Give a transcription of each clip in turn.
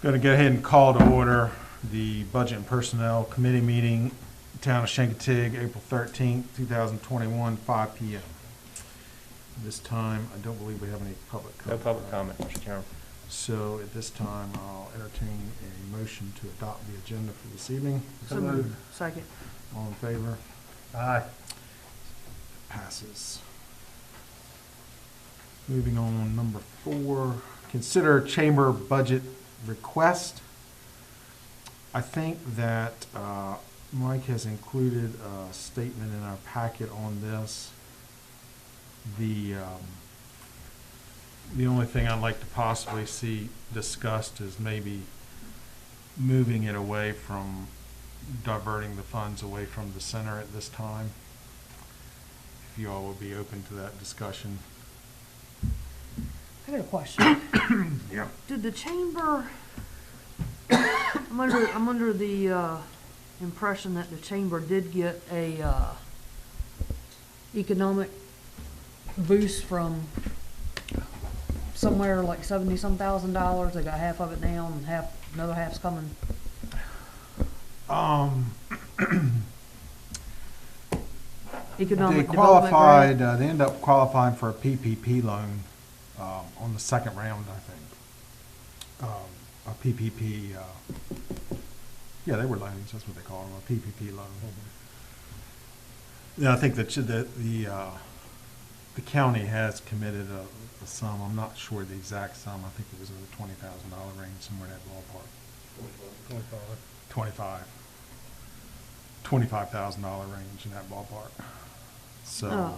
Going to go ahead and call to order the Budget and Personnel Committee meeting, Town of Chincoteague, April 13th, 2021, 5 p.m. This time, I don't believe we have any public comment. No public comment, Mr. Chairman. So at this time, I'll entertain a motion to adopt the agenda for this evening. So moved. Second. All in favor? Aye. Passes. Moving on, number 4, consider chamber budget request. I think that Mike has included a statement in our packet on this. The only thing I'd like to possibly see discussed is maybe moving it away from, diverting the funds away from the center at this time. If you all will be open to that discussion. I got a question. Yeah. Did the chamber, I'm under the impression that the chamber did get a economic boost from somewhere like $70-some thousand. They got half of it now and another half's coming. Economic They development qualified, grant? they ended up qualifying for a PPP loan on the second round, I think. A PPP, yeah, they were loans, that's what they call them, a PPP loan. Yeah, I think that the county has committed a sum, I'm not sure the exact sum, I think it was in the $20,000 range, somewhere in that ballpark. $25,000 range in that ballpark. So,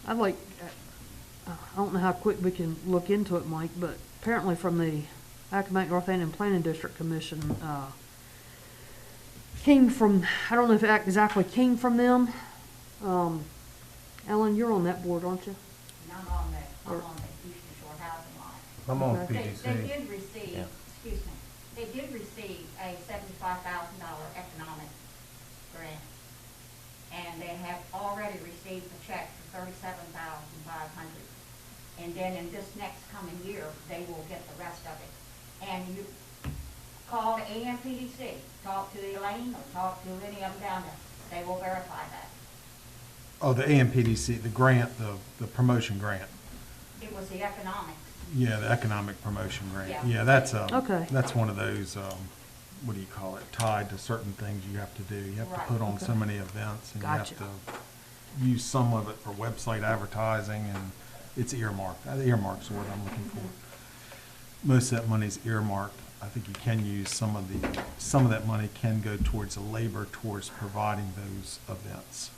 I don't know how quick we can look into it, Mike, but apparently from the Accomack North End Planning District Commission, came from, I don't know if it exactly came from them. Ellen, you're on that board, aren't you? And I'm on the Eastern Shore Housing Line. I'm on Okay. PDC. They did receive, Yeah. excuse me, they did receive a $75,000 economic grant. And they have already received a check for $37,500. And then in this next coming year, they will get the rest of it. And you call the AMPDC, talk to Elaine or talk to any of them down there. They will verify that. oh, the AMPDC, the grant, the promotion grant. It was the economics. Yeah, the economic promotion grant. Yeah. Yeah, that's Okay. that's one of those, what do you call it, tied to certain things you have to do. You have to Right. put on so Okay. many events, and Gotcha. you have to use some of it for website advertising, and it's earmarked. Earmark's the word I'm looking for. Most of that money's earmarked. I think you can use some of that money can go towards the labor towards providing those events.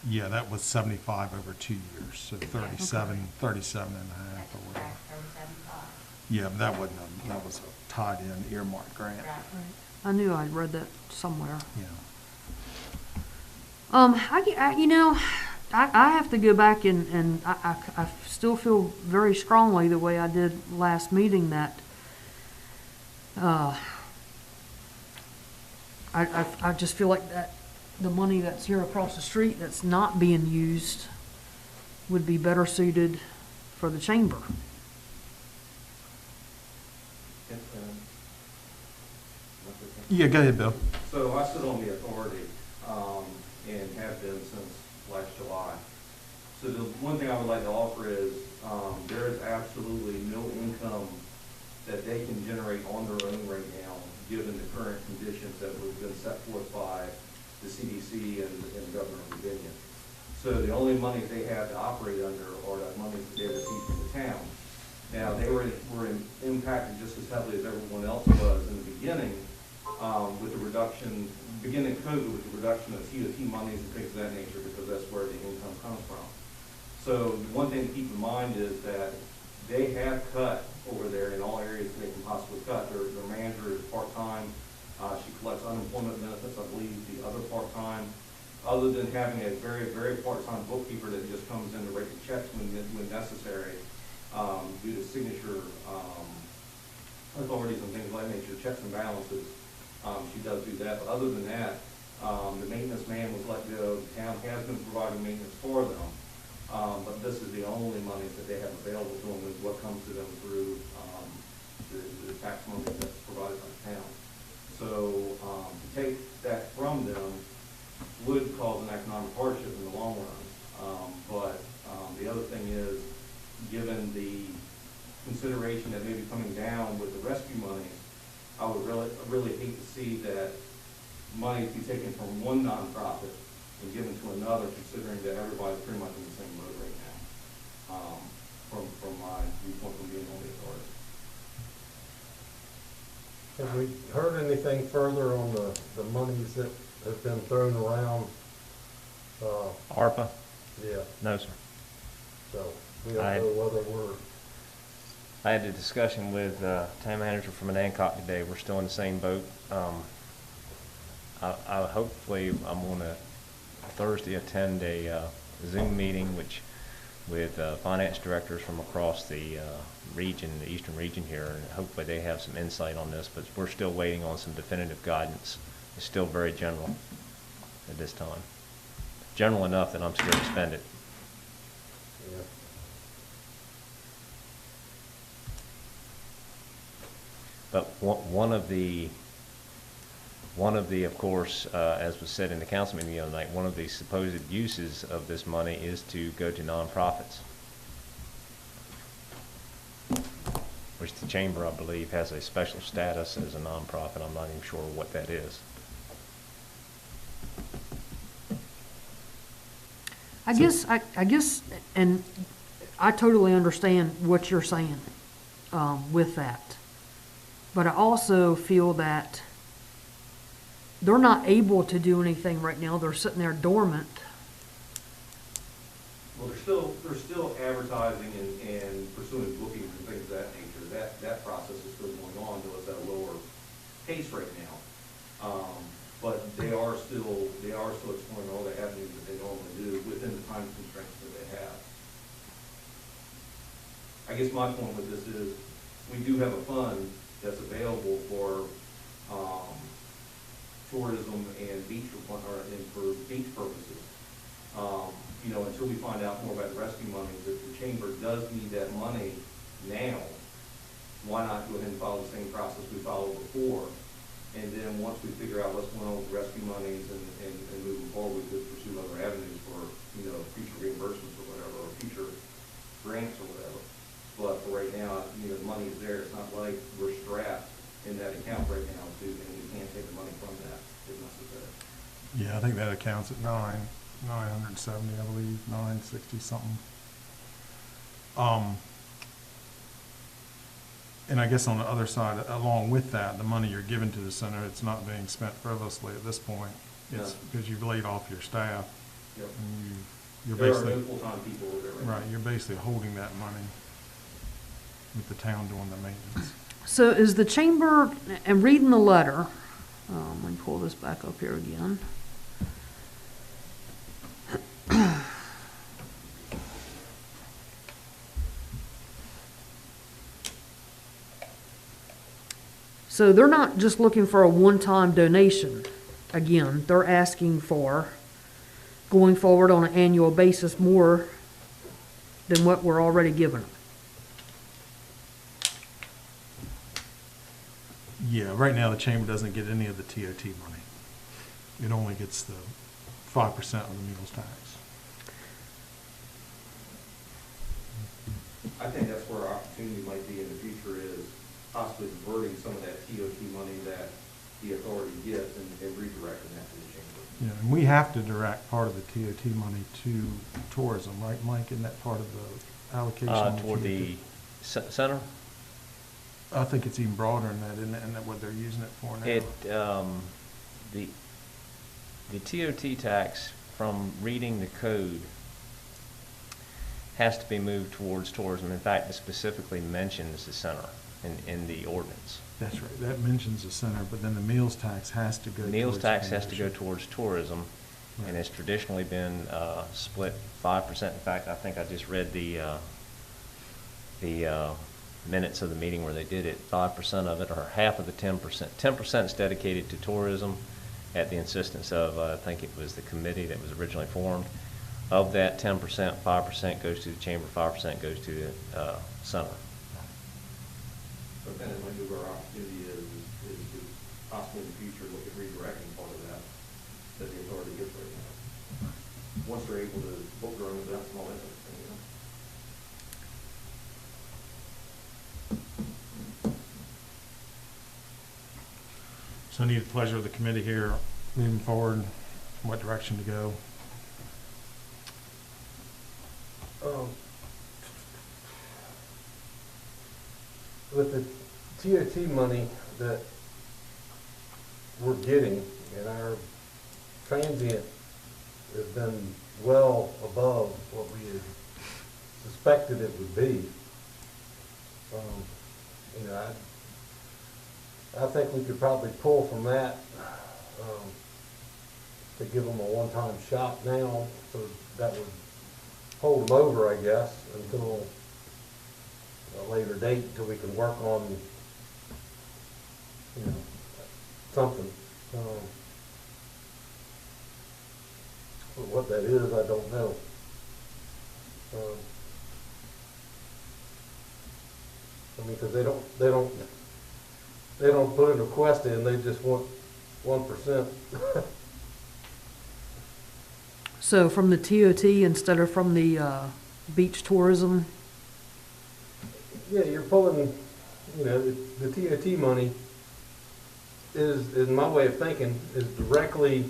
Yeah, that was 75 over 2 years, so 37 and a half That's or whatever. correct, 37.5. Yeah, but that was a tied in earmark grant. Right. Right. I knew I'd read that somewhere. Yeah. I have to go back and I still feel very strongly the way I did last meeting that I just feel like that the money that's here across the street that's not being used would be better suited for the chamber. Yeah, go ahead, Bill. So I sit on the authority, and have been since last July. So the one thing I would like to offer is, there is absolutely no income that they can generate on their own right now, given the current conditions that have been set forth by the CDC and Governor of Virginia. So the only money they have to operate under are the money that they receive from the town. Now, they were impacted just as heavily as everyone else was in the beginning, with the reduction, beginning COVID, with the reduction of TOT monies and things of that nature, because that's where the income comes from. So one thing to keep in mind is that they have cut over there in all areas they can possibly cut. Their manager is part-time. She collects unemployment benefits, I believe, the other part-time. Other than having a very, very part-time bookkeeper that just comes in to write the checks when necessary, due to signature authorities and things of that nature, checks and balances. She does do that, but other than that, the maintenance man was let go. The town has been providing maintenance for them. But this is the only money that they have available to them, is what comes to them through the tax money that's provided by the town. So to take that from them would cause an economic hardship in the long run. But the other thing is, given the consideration that may be coming down with the rescue monies, I would really hate to see that money be taken from one nonprofit and given to another, considering that everybody's pretty much in the same boat right now, from my viewpoint from being on the authority. Have we heard anything further on the monies that have been thrown around? ARPA? Yeah, No, sir. so we don't I- know whether we're, I had a discussion with town manager from Ancock today. We're still in the same boat. I hopefully, I'm going to Thursday attend a Zoom meeting with finance directors from across the region, the eastern region here, and hopefully they have some insight on this, but we're still waiting on some definitive guidance. It's still very general at this time. General enough that I'm scared to spend it. yeah. But one of the, of course, as was said in the council meeting the other night, one of the supposed uses of this money is to go to nonprofits, which the chamber, I believe, has a special status as a nonprofit. I'm not even sure what that is. I guess, and I totally understand what you're saying, with that. But I also feel that they're not able to do anything right now. They're sitting there dormant. Well, they're still advertising and pursuing bookings and things of that nature. That process is still going on, though it's at a lower pace right now. But they are still exploring all the avenues that they normally do within the time constraints that they have. I guess my point with this is, we do have a fund that's available for tourism and beach or for beach purposes. Until we find out more about the rescue monies, if the chamber does need that money now, why not go ahead and follow the same process we followed before? And then once we figure out what's going on with rescue monies and moving forward, we could pursue other avenues for, future reimbursements or whatever, or future grants or whatever. But for right now, the money is there. It's not like we're strapped in that account right now and we can't take the money from that if necessary. Yeah, I think that accounts at 970, I believe, 960 something. And I guess on the other side, along with that, the money you're giving to the center, it's not being spent frivolously at this point. It's No. because you've laid off your staff. Yep. And you're There are basically, no full-time people over there right now. right, you're basically holding that money with the town doing the maintenance. So is the chamber, and reading the letter, let me pull this back up here again. So they're not just looking for a one-time donation. Again, they're asking for, going forward on an annual basis, more than what we're already giving them. Yeah, right now the chamber doesn't get any of the TOT money. It only gets the 5% of the meals tax. I think that's where our opportunity might be in the future, is possibly diverting some of that TOT money that the authority gets and redirecting that to the chamber. Yeah, and we have to direct part of the TOT money to tourism, right, Mike? Isn't that part of the allocation? on Toward TOT? the center? I think it's even broader than that, isn't that what they're using it for now? The TOT tax, from reading the code, has to be moved towards tourism. In fact, it specifically mentions the center in the ordinance. That's right, that mentions the center, but then the meals tax has to go. Meals towards tax has to go convention. towards tourism, and Right. it's traditionally been split 5%. In fact, I think I just read the minutes of the meeting where they did it. 5% of it, or half of the 10%. 10% is dedicated to tourism at the insistence of, I think it was the committee that was originally formed. Of that 10%, 5% goes to the chamber, 5% goes to the center. So kind of maybe where our opportunity is to possibly in the future look at redirecting part of that the authority gets right now. Once they're able to book their own events and all that type of thing, you know. So I need the pleasure of the committee here, moving forward, what direction to go. With the TOT money that we're getting, and our transient has been well above what we had suspected it would be. You know, I think we could probably pull from that, to give them a one-time shot now, so that would hold them over, I guess, until a later date, until we can work on, you know, something. But what that is, I don't know. I mean, because they don't put a request in, they just want 1%. So from the TOT instead of from the beach tourism? Yeah, you're pulling, you know, the TOT money is, in my way of thinking, is directly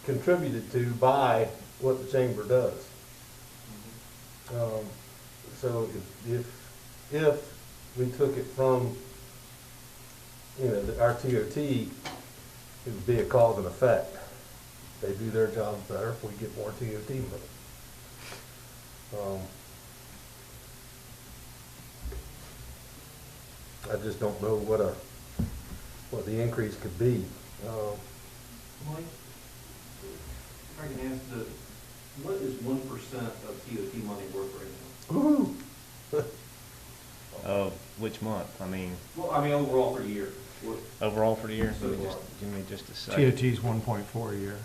contributed to by what the chamber does. So if we took it from, you know, our TOT, it would be a cause and effect. They do their jobs better if we get more TOT money. I just don't know what the increase could be. Mike, if I can ask what is 1% of TOT money worth right now? Woo-hoo. Of which month? I mean, Well, I mean, overall for the year. What, overall for the year? So far. Give me just a second. TOT's 1.4 a year.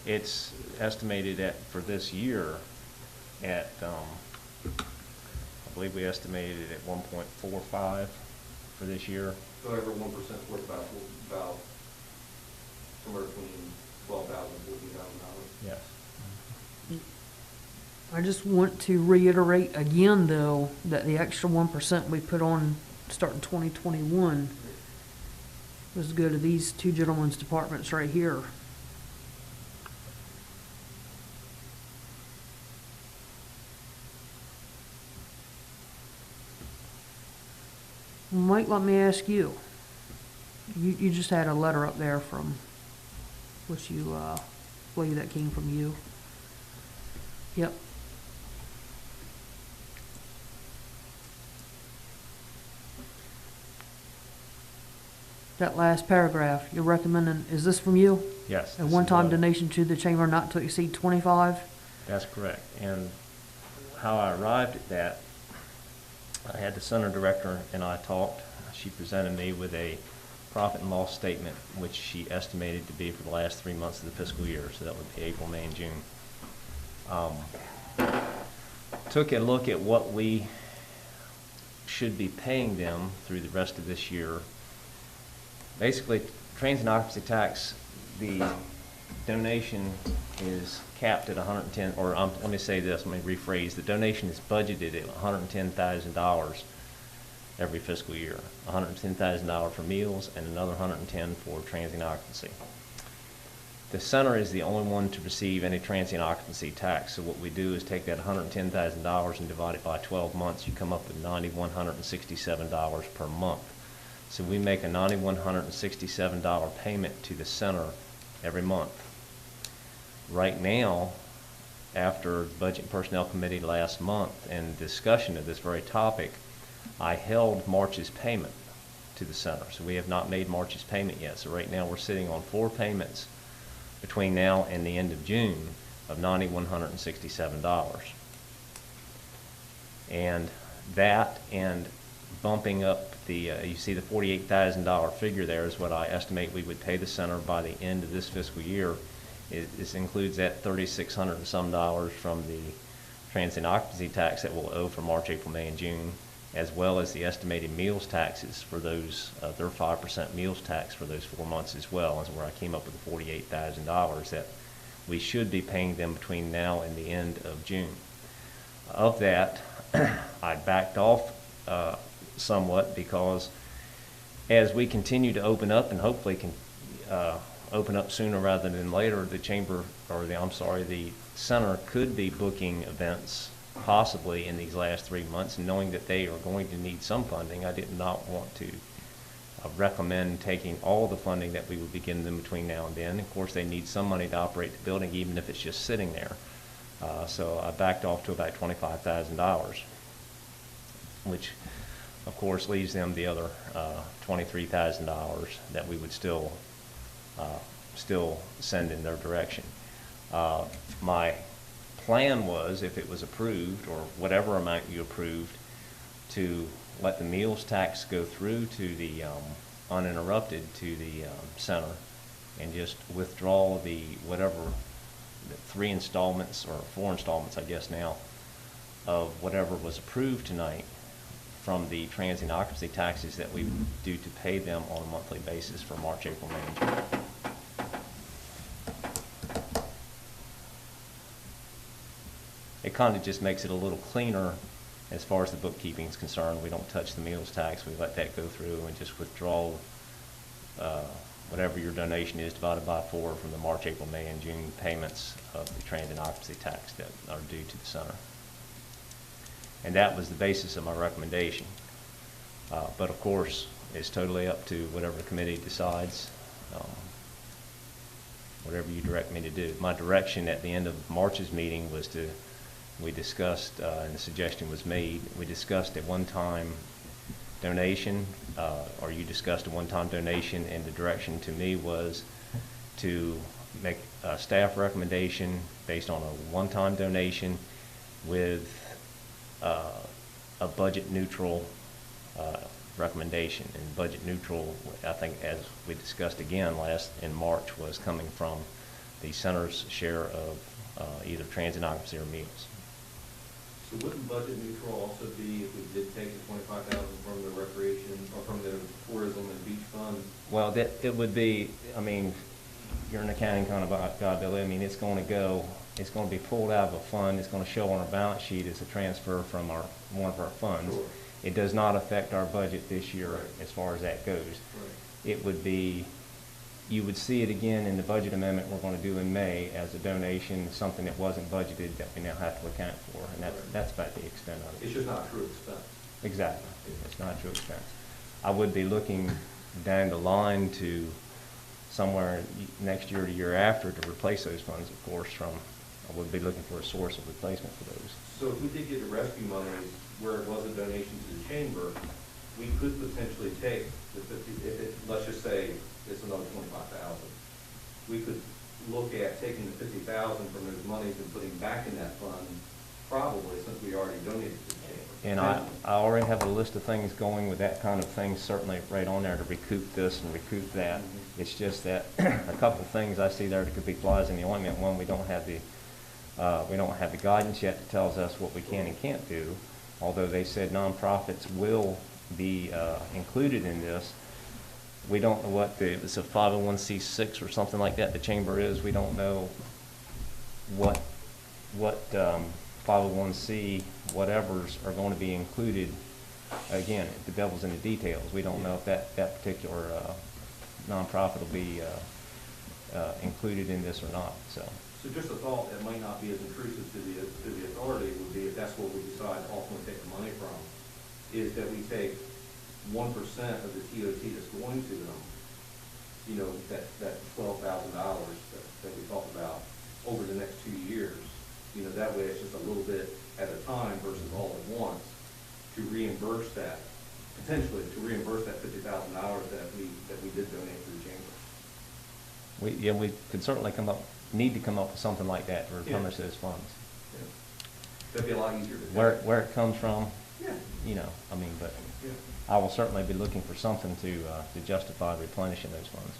It's estimated at, for this year, at, I believe we estimated it at 1.45 for this year. so every 1% is worth about somewhere between $12,000 and $14,000. Yes. I just want to reiterate again, though, that the extra 1% we put on starting 2021 was to go to these two gentlemen's departments right here. Mike, let me ask you. You just had a letter up there from, which you, believe that came from you. Yep. That last paragraph, you're recommending, is this from you? Yes. A this is one-time what- donation to the chamber not to exceed 25? That's correct. And how I arrived at that, I had the center director and I talked. She presented me with a profit and loss statement, which she estimated to be for the last 3 months of the fiscal year. So that would be April, May, and June. Took a look at what we should be paying them through the rest of this year. Basically, transient occupancy tax, the donation is capped at 110, or let me say this, let me rephrase. The donation is budgeted at $110,000 every fiscal year. $110,000 for meals and another $110,000 for transient occupancy. The center is the only one to receive any transient occupancy tax. So what we do is take that $110,000 and divide it by 12 months. You come up with $9,167 per month. So we make a $9,167 payment to the center every month. Right now, after the Budget and Personnel Committee last month and discussion of this very topic, I held March's payment to the center. So we have not made March's payment yet. So right now we're sitting on 4 payments between now and the end of June of $9,167. And that and bumping up the, you see the $48,000 figure there is what I estimate we would pay the center by the end of this fiscal year. This includes that $3,600 and some dollars from the transient occupancy tax that we'll owe for March, April, May, and June, as well as the estimated meals taxes for those, their 5% meals tax for those 4 months as well, is where I came up with the $48,000 that we should be paying them between now and the end of June. Of that, I backed off somewhat because as we continue to open up and hopefully can open up sooner rather than later, the the center could be booking events possibly in these last 3 months, and knowing that they are going to need some funding, I did not want to recommend taking all the funding that we would be giving them between now and then. Of course, they need some money to operate the building, even if it's just sitting there. So I backed off to about $25,000, which of course leaves them the other $23,000 that we would still send in their direction. My plan was, if it was approved, or whatever amount you approved, to let the meals tax go through to the uninterrupted to the center, and just withdraw the whatever, the 3 installments or 4 installments, I guess now, of whatever was approved tonight from the transient occupancy taxes that we would do to pay them on a monthly basis for March, April, May, and June. It kind of just makes it a little cleaner as far as the bookkeeping is concerned. We don't touch the meals tax. We let that go through and just withdraw whatever your donation is divided by 4 from the March, April, May, and June payments of the transient occupancy tax that are due to the center. And that was the basis of my recommendation. But of course, it's totally up to whatever the committee decides, whatever you direct me to do. My direction at the end of March's meeting was we discussed, and the suggestion was made, we discussed a one-time donation, or you discussed a one-time donation, and the direction to me was to make a staff recommendation based on a one-time donation with a budget neutral recommendation. And budget neutral, I think, as we discussed again in March, was coming from the center's share of either transient occupancy or meals. So wouldn't budget neutral also be if we did take the $25,000 from the recreation, or from the tourism and beach fund? Well, it would be, I mean, you're an accounting kind of guy, Billy. I mean, it's going to be pulled out of a fund. It's going to show on our balance sheet as a transfer from one of our funds. Sure. It does not affect our budget this year. Right. As far as that goes. Right. It would be, you would see it again in the budget amendment we're going to do in May as a donation, something that wasn't budgeted that we now have to account for, and that's about the extent of it. It's just not true expense. Exactly. It's not true expense. I would be looking down the line to somewhere next year or the year after to replace those funds, of course, I would be looking for a source of replacement for those. So if we did get the rescue money where it was a donation to the chamber, we could potentially take the 50, let's just say it's another 25,000. We could look at taking the 50,000 from those monies and putting back in that fund, probably, since we already donated to the chamber. And I already have a list of things going with that kind of thing, certainly right on there to recoup this and recoup that. Mhm. It's just that a couple of things I see there that could be flies in the ointment. One, we don't have the guidance yet that tells us what we can and can't do. Although they said nonprofits will be included in this. We don't know what it's a 501c6 or something like that the chamber is. We don't know what 501c whatevers are going to be included. Again, the devil's in the details. We don't know if that particular nonprofit will be included in this or not. So just a thought that might not be as intrusive to the authority would be, if that's what we decide to ultimately take the money from, is that we take 1% of the TOT that's going to them, you know, that $12,000 that we talked about over the next 2 years. You know, that way it's just a little bit at a time versus all at once, to reimburse that, potentially to reimburse that $50,000 that we did donate to the chamber. we could certainly need to come up with something like that to replenish those funds. Yeah. That'd be a lot easier to do. Where it comes from, Yeah. you know, I mean, but Yeah. I will certainly be looking for something to justify replenishing those funds.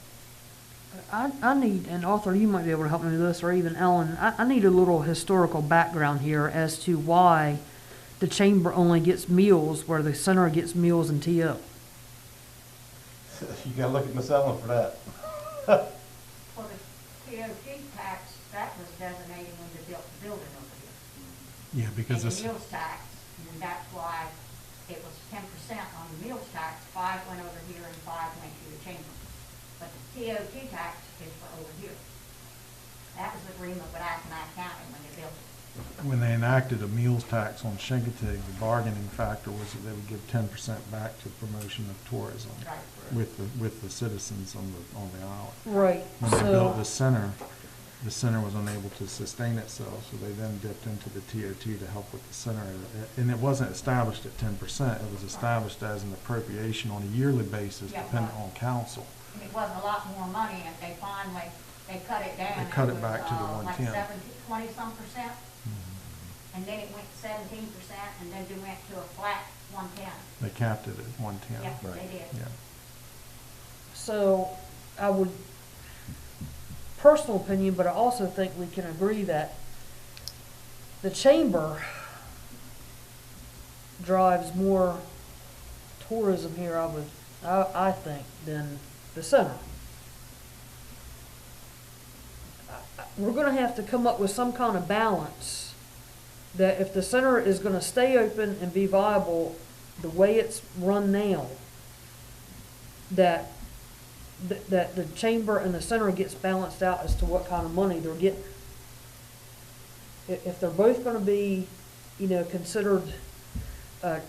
I need, and Arthur, you might be able to help me with this, or even Ellen, I need a little historical background here as to why the chamber only gets meals where the center gets meals and TO. You gotta look at Miss Ellen for that. Well, the TOT tax, that was designated when they built the building over here. Yeah, because And this, the meals tax, and that's why it was 10% on the meals tax, 5 went over here and 5 went to the chamber. But the TOT tax is for over here. That was the agreement with Accomack County when they built it. when they enacted a meals tax on Chincoteague, the bargaining factor was that they would give 10% back to promotion of tourism Right. with the citizens on the island. Right, When they built so, the center was unable to sustain itself, so they then dipped into the TOT to help with the center. And it wasn't established at 10%, it was established as an appropriation on a yearly basis, Yeah, dependent right. on council. And it wasn't a lot more money, and they finally, they cut it down. They cut it was, back to the Like 110. 20-some%, Mm-hmm. and then it went to 17%, and then it went to a flat 110. They capped it at 110. Yep, Right. they did. Yeah. so I would, personal opinion, but I also think we can agree that the chamber drives more tourism here, I think, than the center. We're gonna have to come up with some kind of balance that if the center is gonna stay open and be viable the way it's run now, that the chamber and the center gets balanced out as to what kind of money they're getting. If they're both gonna be, considered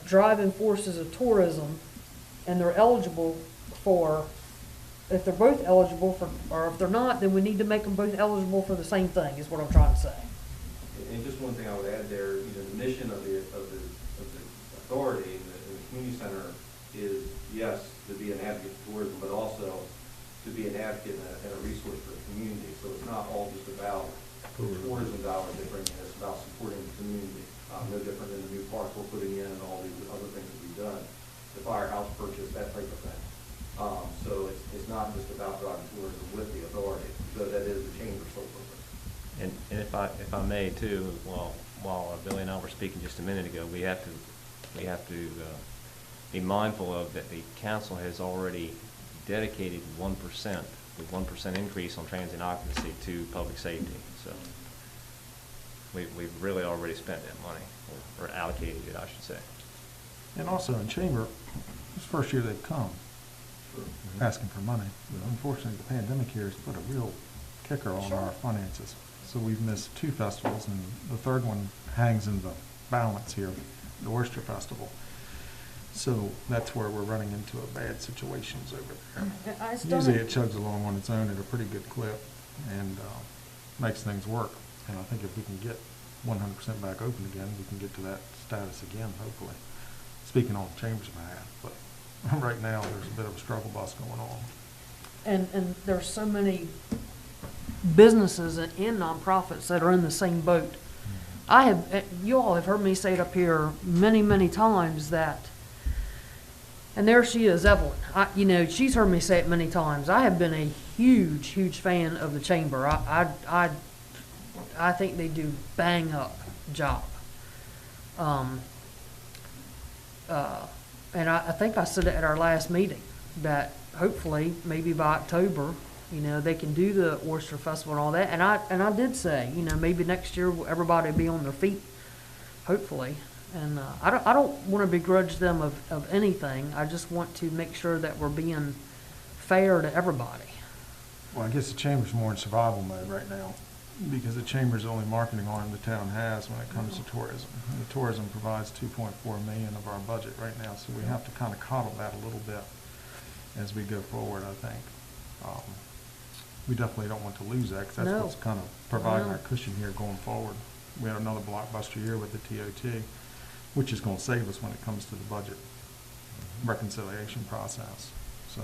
driving forces of tourism, and they're eligible for, if they're both eligible for, or if they're not, then we need to make them both eligible for the same thing, is what I'm trying to say. And just one thing I would add there, the mission of the authority and the community center is, yes, to be an advocate for tourism, but also to be an advocate and a resource for the community. So it's not all just about the tourism dollars they bring in, it's about supporting the community. No different than the new parks we're putting in and all these other things that we've done, the firehouse purchase, that type of thing. So it's not just about driving tourism with the authority, so that is the chamber's sole purpose. And if I may too, while Billy and I were speaking just a minute ago, we have to be mindful of that the council has already dedicated 1%, with 1% increase on transient occupancy to public safety. So we've really already spent that money, or allocated it, I should say. And also in chamber, this first year they've come asking for money. But unfortunately, the pandemic here has put a real kicker on our finances. So we've missed 2 festivals, and the third one hangs in the balance here, the Oyster Festival. So that's where we're running into a bad situations over there. Usually it chugs along on its own at a pretty good clip and makes things work. And I think if we can get 100% back open again, we can get to that status again, hopefully. Speaking on the chamber's behalf, but right now there's a bit of a struggle bus going on. And there's so many businesses and nonprofits that are in the same boat. You all have heard me say it up here many, many times that, and there she is, Evelyn. She's heard me say it many times. I have been a huge, huge fan of the chamber. I think they do bang up job. And I think I said it at our last meeting that hopefully maybe by October, they can do the Oyster Festival and all that. And I did say, maybe next year everybody will be on their feet, hopefully. And I don't want to begrudge them of anything. I just want to make sure that we're being fair to everybody. Well, I guess the chamber's more in survival mode right now because the chamber's the only marketing arm the town has when it comes to tourism. And the tourism provides $2.4 million of our budget right now, so we have to kind of coddle that a little bit as we go forward, I think. We definitely don't want to lose that because that's what's kind of providing our cushion here going forward. We had another blockbuster year with the TOT, which is going to save us when it comes to the budget reconciliation process. So,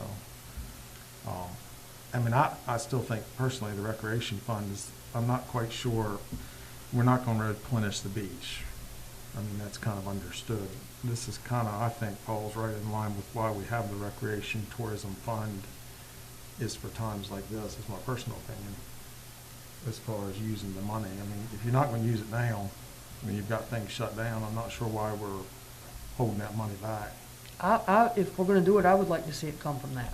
I still think personally the recreation fund is, I'm not quite sure, we're not going to replenish the beach. That's kind of understood. This is kind of, I think, falls right in line with why we have the recreation tourism fund is for times like this, is my personal opinion, as far as using the money. I mean, if you're not gonna use it now, I mean, you've got things shut down, I'm not sure why we're holding that money back If we're gonna do it, I would like to see it come from that.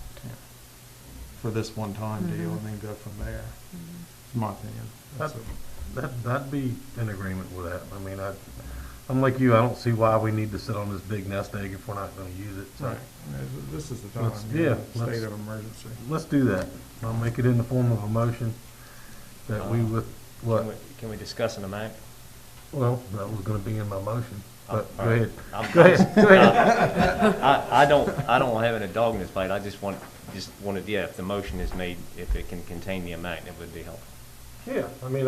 for this one-time deal Mhm. and then go from there. It's my opinion. That's it. I'd be in agreement with that. I mean, I'm like you, I don't see why we need to sit on this big nest egg if we're not gonna use it, so. Right, this is the time, Let's- you know, yeah, let's- state of emergency. Let's do that. I'll make it in the form of a motion that we would, what? Can we discuss an amount? Well, that was gonna be in my motion, but All go right. ahead. I'm- Go ahead, go ahead. I don't have any dog in this fight, I just wanted, yeah, if the motion is made, if it can contain the amount, it would be helpful. Yeah, I mean,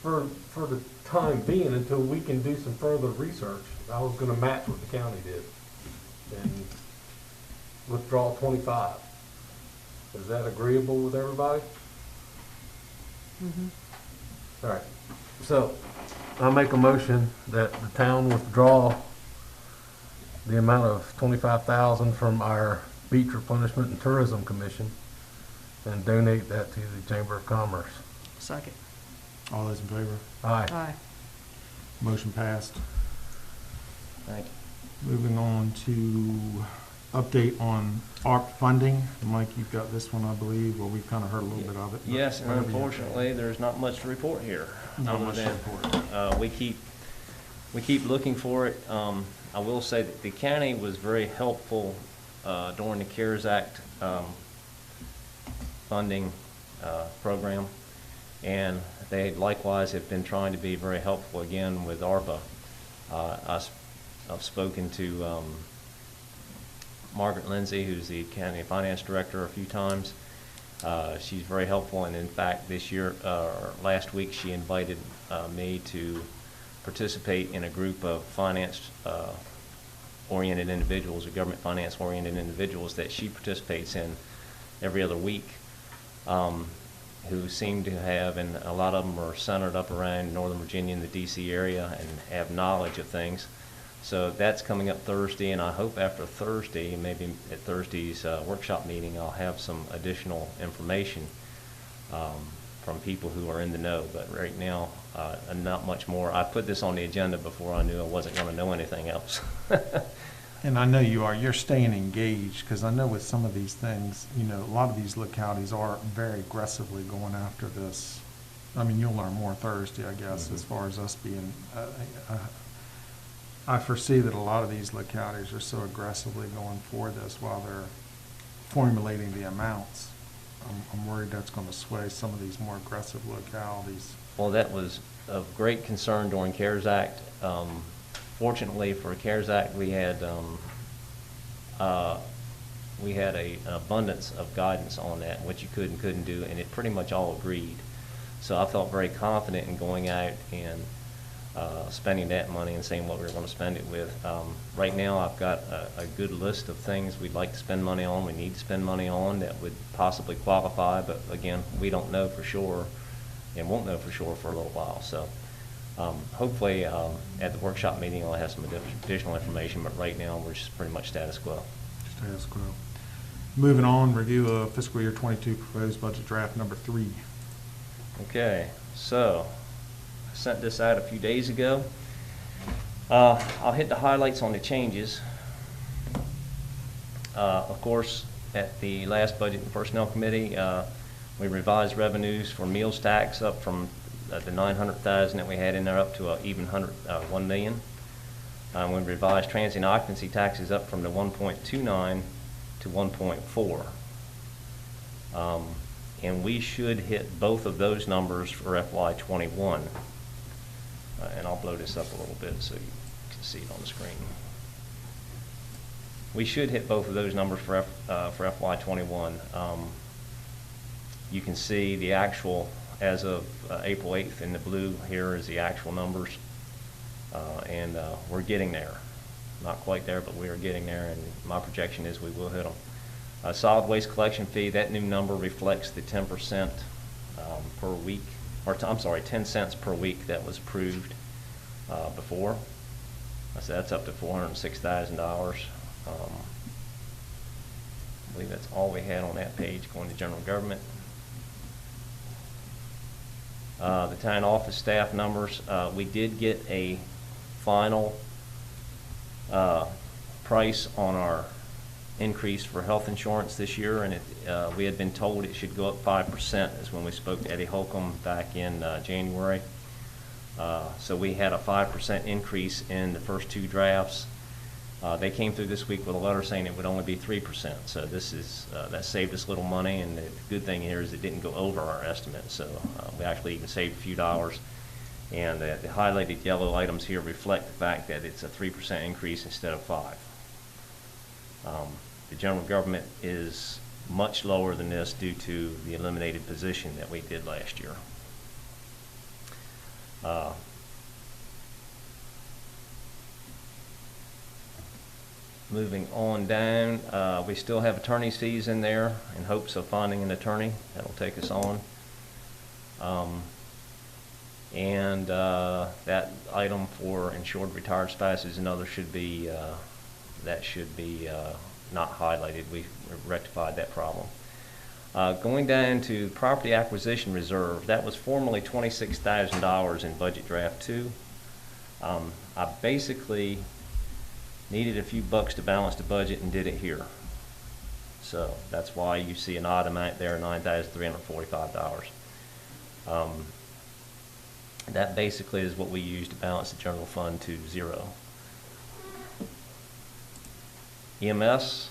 for the time being, until we can do some further research, I was gonna match what the county did and withdraw 25. Is that agreeable with everybody? Mhm. All right, so I make a motion that the town withdraw the amount of 25,000 from our Beach Replenishment and Tourism Commission and donate that to the Chamber of Commerce. Second. All those in favor? Aye. Aye. Motion passed. Thank you. Moving on to update on ARP funding. Mike, you've got this one, I believe, well, we've kind of heard a little bit of it. but Yes, and whatever you- unfortunately, there's not much to report here. Not other much to than, report. We keep looking for it. I will say that the county was very helpful during the CARES Act funding program, and they likewise have been trying to be very helpful again with ARPA. I've spoken to Margaret Lindsay, who's the county finance director, a few times. She's very helpful, and in fact, this year, last week, she invited me to participate in a group of finance-oriented individuals, or government finance-oriented individuals that she participates in every other week, who seem to have, and a lot of them are centered up around Northern Virginia and the D.C. area and have knowledge of things. So that's coming up Thursday, and I hope after Thursday, maybe at Thursday's workshop meeting, I'll have some additional information from people who are in the know. But right now, not much more. I put this on the agenda before I knew I wasn't going to know anything else. And I know you are, you're staying engaged, because I know with some of these things, you know, a lot of these localities are very aggressively going after this. I mean, you'll learn more Thursday, I guess, as far as us being, I foresee that a lot of these localities are so aggressively going for this while they're formulating the amounts. I'm worried that's going to sway some of these more aggressive localities. Well, that was of great concern during CARES Act. Fortunately for CARES Act, we had an abundance of guidance on that, what you could and couldn't do, and it pretty much all agreed. So I felt very confident in going out and spending that money and saying what we were going to spend it with. Right now, I've got a good list of things we'd like to spend money on, we need to spend money on that would possibly qualify, but again, we don't know for sure and won't know for sure for a little while. So hopefully at the workshop meeting I'll have some additional information, but right now we're just pretty much status quo. Status quo. Moving on, review of fiscal year 22 proposed budget draft number 3. Okay, so I sent this out a few days ago. I'll hit the highlights on the changes. Of course, at the last Budget and Personnel Committee, we revised revenues for meals tax up from the 900,000 that we had in there up to even 1 million. We revised transient occupancy taxes up from the 1.29 to 1.4. And we should hit both of those numbers for FY21. And I'll blow this up a little bit so you can see it on the screen. We should hit both of those numbers for FY21. You can see the actual, as of April 8th in the blue here is the actual numbers. And we're getting there. Not quite there, but we are getting there, and my projection is we will hit them. Solid waste collection fee, that new number reflects the 10% per week, or I'm sorry, 10 cents per week that was approved before. So that's up to $406,000. believe that's all we had on that page, going to general government. The town office staff numbers, we did get a final price on our increase for health insurance this year, and we had been told it should go up 5%, is when we spoke to Eddie Holcomb back in January. So we had a 5% increase in the first two drafts. They came through this week with a letter saying it would only be 3%. So this is that saved us a little money, and the good thing here is it didn't go over our estimate. So we actually even saved a few dollars. And the highlighted yellow items here reflect the fact that it's a 3% increase instead of 5%. The general government is much lower than this due to the eliminated position that we did last year. Moving on down, we still have attorney's fees in there in hopes of finding an attorney that'll take us on. That item for insured retired spouses and others should be, not highlighted. We rectified that problem. Going down to property acquisition reserve, that was formerly $26,000 in budget draft 2. I basically needed a few bucks to balance the budget and did it here. So that's why you see an odd amount there, $9,345. That basically is what we use to balance the general fund to 0. EMS,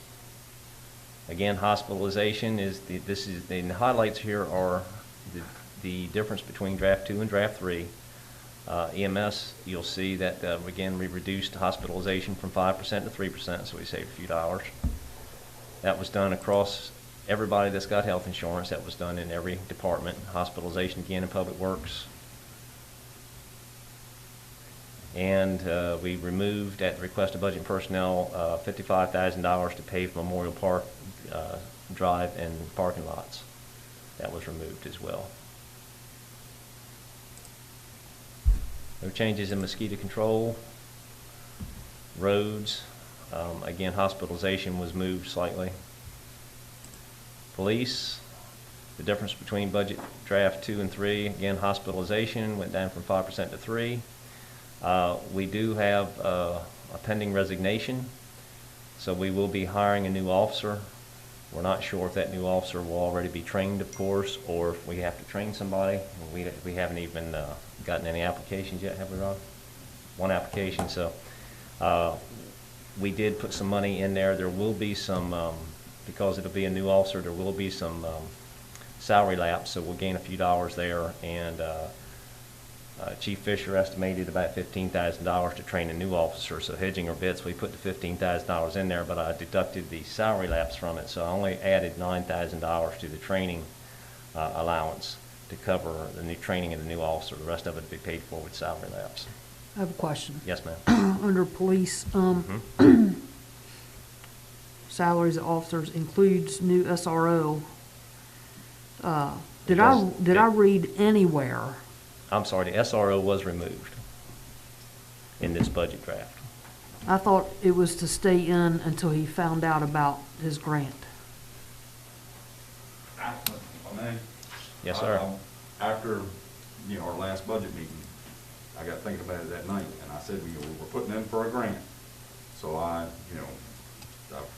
again, hospitalization is the highlights here are the difference between draft 2 and draft 3. EMS, you'll see that again we reduced hospitalization from 5% to 3%, so we saved a few dollars. That was done across everybody that's got health insurance. That was done in every department. Hospitalization again in public works. And we removed, at the request of budget and personnel, $55,000 to pave Memorial Park Drive and parking lots. That was removed as well. No changes in mosquito control. Roads, again, hospitalization was moved slightly. Police, the difference between budget draft 2 and 3, again, hospitalization went down from 5% to 3%. We do have a pending resignation, so we will be hiring a new officer. We're not sure if that new officer will already be trained, of course, or if we have to train somebody. We haven't even gotten any applications yet, have we, Rob? One application, so we did put some money in there. There will be some, because it'll be a new officer, there will be some salary lapse, so we'll gain a few dollars there. And Chief Fisher estimated about $15,000 to train a new officer, so hedging our bets, we put the $15,000 in there, but I deducted the salary lapse from it, so I only added $9,000 to the training allowance to cover the new training of the new officer. The rest of it would be paid for with salary lapse. I have a question. Yes, ma'am. Under police, salaries of officers includes new SRO. Did I read anywhere? I'm sorry, the SRO was removed in this budget draft. I thought it was to stay in until he found out about his grant. Yes, sir. After, our last budget meeting, I got thinking about it that night, and I said, we're putting in for a grant. So I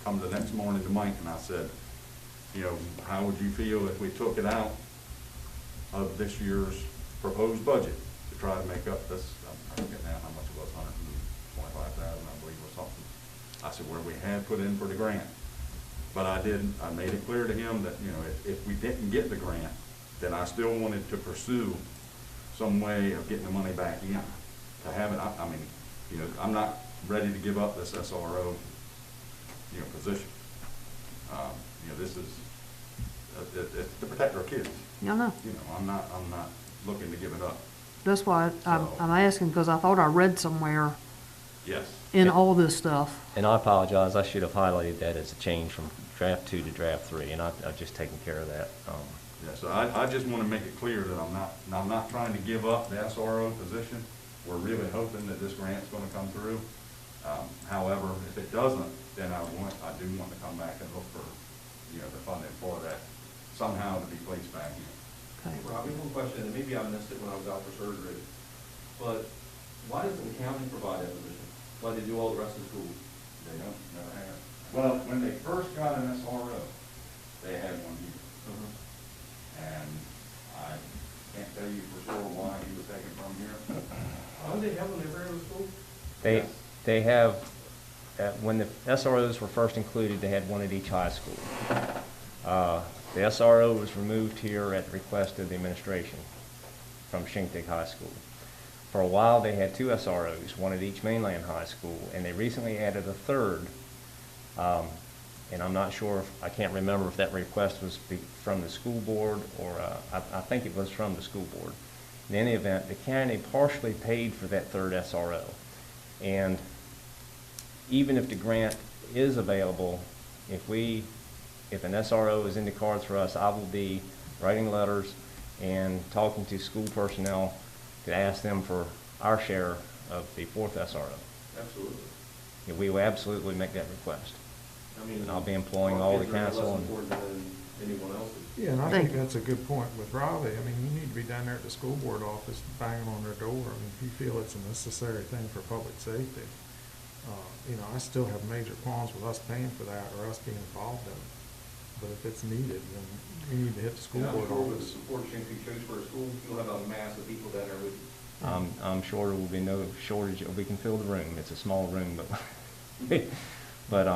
come the next morning to Mike and I said, how would you feel if we took it out of this year's proposed budget to try to make up this, I forget now how much it was, 125,000, I believe, or something. I said, where we had put in for the grant. But I made it clear to him that, if we didn't get the grant, then I still wanted to pursue some way of getting the money back in. To have it, I'm not ready to give up this SRO, position. This is, it's to protect our kids. Yeah, I know. I'm not looking to give it up. That's why I'm asking, because I thought I read somewhere Yes. in all this stuff. And I apologize, I should have highlighted that as a change from draft 2 to draft 3, and I've just taken care of that. Yeah, so I just want to make it clear that I'm not trying to give up the SRO position. We're really hoping that this grant's going to come through. However, if it doesn't, then I do want to come back and look for you know, the funding for that somehow to be placed back in. Okay. Robbie, one question, and maybe I missed it when I was out for surgery, but why doesn't the county provide that position? Why they do all the rest of the school? They don't, never have. Well, when they first got an SRO, they had one here. And I can't tell you for sure why he was taken from here. How did they have when they were in school? They have, when the SROs were first included, they had one at each high school. The SRO was removed here at the request of the administration from Shindig High School. For a while, they had two SROs, one at each mainland high school, and they recently added a third. And I'm not sure, I can't remember if that request was from the school board or, I think it was from the school board. In any event, the county partially paid for that third SRO. And even if the grant is available, if an SRO is in the cards for us, I will be writing letters and talking to school personnel to ask them for our share of the fourth SRO. Absolutely. Yeah, we will absolutely make that request. I mean, And I'll be employing all the our kids are council less and- important than anyone else's. Yeah, and I Thank think you. that's a good point with Robbie. I mean, you need to be down there at the school board office banging on their door. I mean, if you feel it's a necessary thing for public safety. You know, I still have major qualms with us paying for that or us being involved in it. But if it's needed, then you need to hit the school And I'm board sure with the office. support of Shindig Shakespeare School, you'll have a mass of people down there with you. I'm sure there will be no shortage, we can fill the room, it's a small room, but,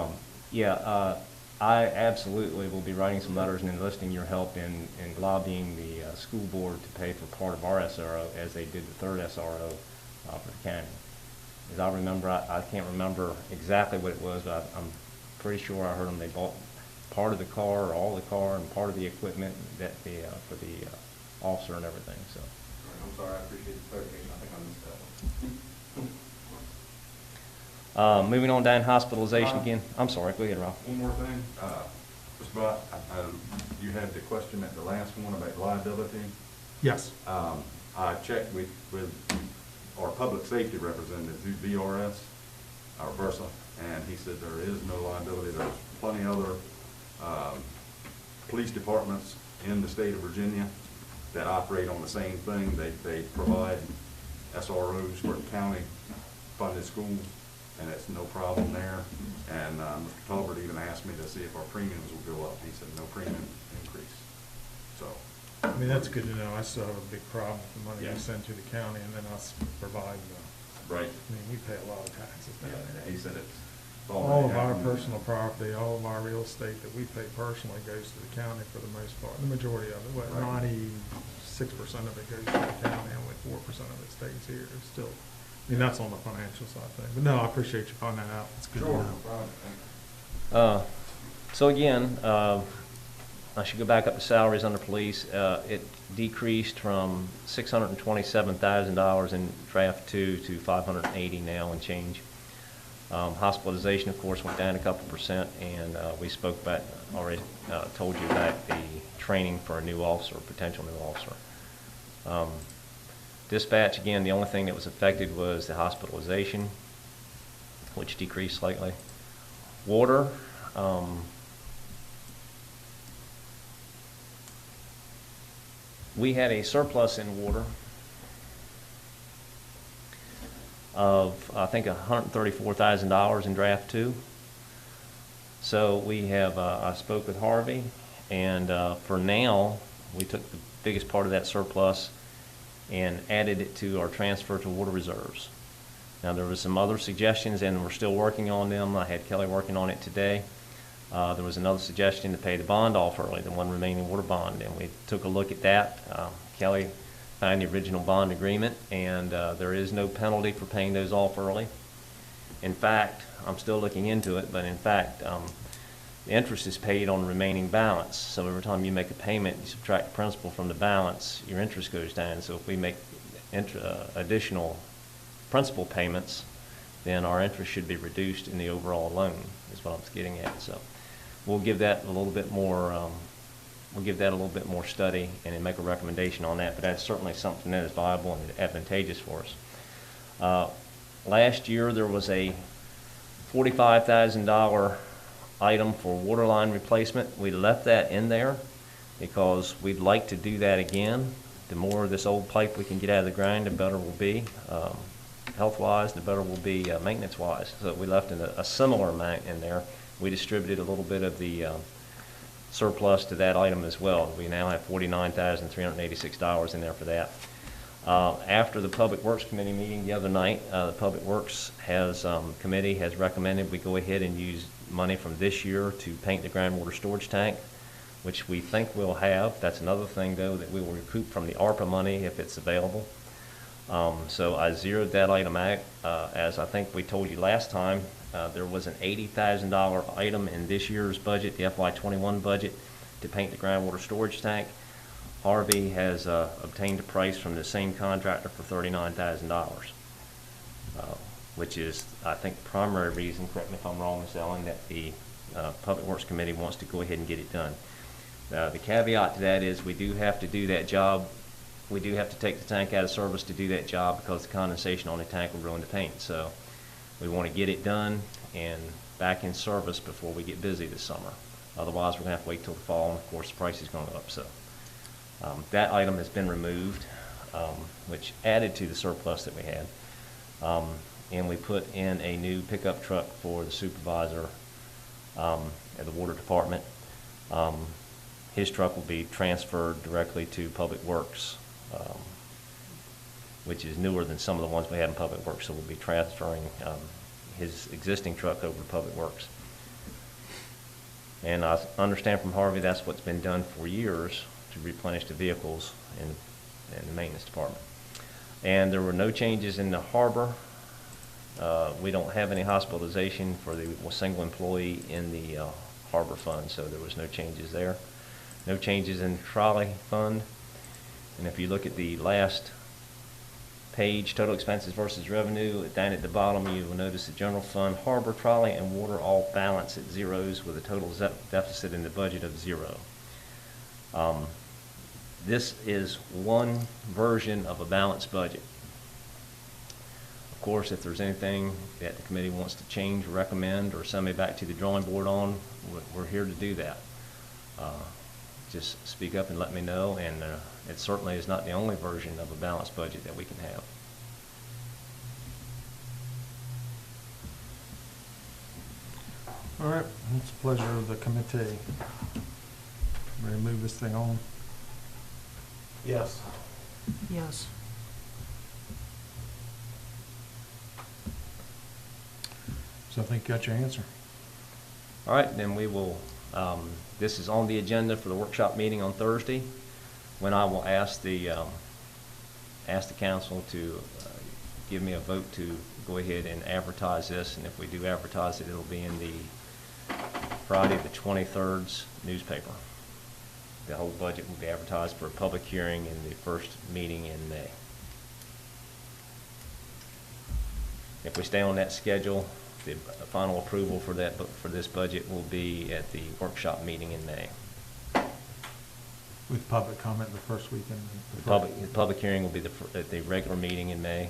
yeah, I absolutely will be writing some letters and enlisting your help in lobbying the school board to pay for part of our SRO as they did the third SRO for the county. As I remember, I can't remember exactly what it was, but I'm pretty sure I heard them, they bought part of the car, or all the car, and part of the equipment that for the officer and everything, so. All right, I'm sorry, I appreciate the clarification, I think I missed that one. Moving on down hospitalization again. I'm sorry, go ahead, Ralph. One more thing, just about, you had the question at the last one about liability. Yes. I checked with our public safety representative through VRS, or Versa, and he said there is no liability. There's plenty other police departments in the state of Virginia that operate on the same thing. They provide SROs for county-funded schools, and it's no problem there. And Mr. Tolbert even asked me to see if our premiums will go up. He said no premium increase. So, I mean, that's good to know. I still have a big problem with the money Yeah. we send to the county and then us providing the, right. I mean, we pay a lot of taxes down there. He said it's All of our happened. personal property, all of our real estate that we pay personally goes to the county for the most part, the majority of it, what, Right. 96% of it goes to the county, and only 4% of it stays here. It's still, I mean, that's on the financial side thing, but no, I appreciate you finding that out. It's good to Sure, know. no problem. So again, I should go back up to salaries under police. It decreased from $627,000 in draft 2 to $580 now and change. Hospitalization, of course, went down a couple percent, and we spoke about, already told you about the training for a new officer, potential new officer. Dispatch, again, the only thing that was affected was the hospitalization, which decreased slightly. Water, we had a surplus in water of, I think, $134,000 in draft 2. So we have, I spoke with Harvey, and for now, we took the biggest part of that surplus and added it to our transfer to water reserves. Now, there was some other suggestions, and we're still working on them. I had Kelly working on it today. There was another suggestion to pay the bond off early, the one remaining water bond, and we took a look at that. Kelly found the original bond agreement, and there is no penalty for paying those off early. In fact, I'm still looking into it, but in fact, the interest is paid on the remaining balance. So every time you make a payment, you subtract the principal from the balance, your interest goes down. So if we make additional principal payments, then our interest should be reduced in the overall loan, is what I'm getting at. So we'll give that a little bit more, study and then make a recommendation on that. But that's certainly something that is viable and advantageous for us. Last year, there was a $45,000 item for water line replacement. We left that in there because we'd like to do that again. The more of this old pipe we can get out of the ground, the better we'll be. Health-wise, the better we'll be maintenance-wise. So we left a similar amount in there. We distributed a little bit of the surplus to that item as well. We now have $49,386 in there for that. After the Public Works Committee meeting the other night, the Public Works committee has recommended we go ahead and use money from this year to paint the groundwater storage tank, which we think we'll have. That's another thing, though, that we will recoup from the ARPA money if it's available. So I zeroed that item out. As I think we told you last time, there was an $80,000 item in this year's budget, the FY21 budget, to paint the groundwater storage tank. Harvey has obtained a price from the same contractor for $39,000, which is, I think, the primary reason, correct me if I'm wrong, Ms. Ellen, that the Public Works Committee wants to go ahead and get it done. The caveat to that is we do have to do that job. We do have to take the tank out of service to do that job because the condensation on the tank will ruin the paint. So we want to get it done and back in service before we get busy this summer. Otherwise, we're going to have to wait till the fall, and of course, the price is going to go up. So that item has been removed, which added to the surplus that we had. And we put in a new pickup truck for the supervisor at the water department. His truck will be transferred directly to Public Works, which is newer than some of the ones we had in Public Works, so we'll be transferring his existing truck over to Public Works. And I understand from Harvey that's what's been done for years to replenish the vehicles in the maintenance department. And there were no changes in the harbor. We don't have any hospitalization for the single employee in the harbor fund, so there was no changes there. No changes in the trolley fund. And if you look at the last page, total expenses versus revenue, down at the bottom you will notice the general fund, harbor, trolley, and water all balance at zeros with a total deficit in the budget of 0. This is one version of a balanced budget. Of course, if there's anything that the committee wants to change or recommend or send me back to the drawing board on, we're here to do that. Just speak up and let me know, and it certainly is not the only version of a balanced budget that we can have. All right, it's a pleasure of the committee. Ready to move this thing on? Yes. Yes. So I think you got your answer. All right, then we will, this is on the agenda for the workshop meeting on Thursday, when I will ask the council to give me a vote to go ahead and advertise this, and if we do advertise it, it'll be in the Friday the 23rd's newspaper. The whole budget will be advertised for a public hearing in the first meeting in May. If we stay on that schedule, the final approval for this budget will be at the workshop meeting in May. With public comment the first weekend. The public hearing will be at the regular meeting in May,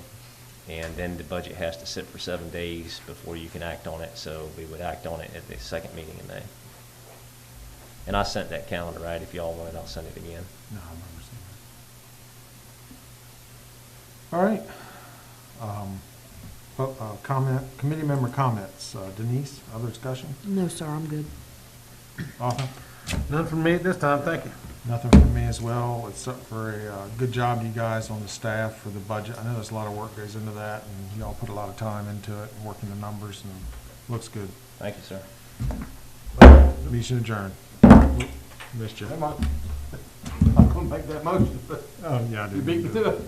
and then the budget has to sit for 7 days before you can act on it, so we would act on it at the second meeting in May. And I sent that calendar out. If you all want it, I'll send it again. No, I remember seeing that. All right. Committee member comments. Denise, other discussion? No, sir, I'm good. Arthur? None from me at this time, thank you. Nothing from me as well, except for a good job you guys on the staff for the budget. I know there's a lot of work goes into that, and you all put a lot of time into it and working the numbers, and looks good. Thank you, sir. Meeting adjourned. Missed you. I'm gonna make that motion, but Oh, yeah, I you did. beat me to it.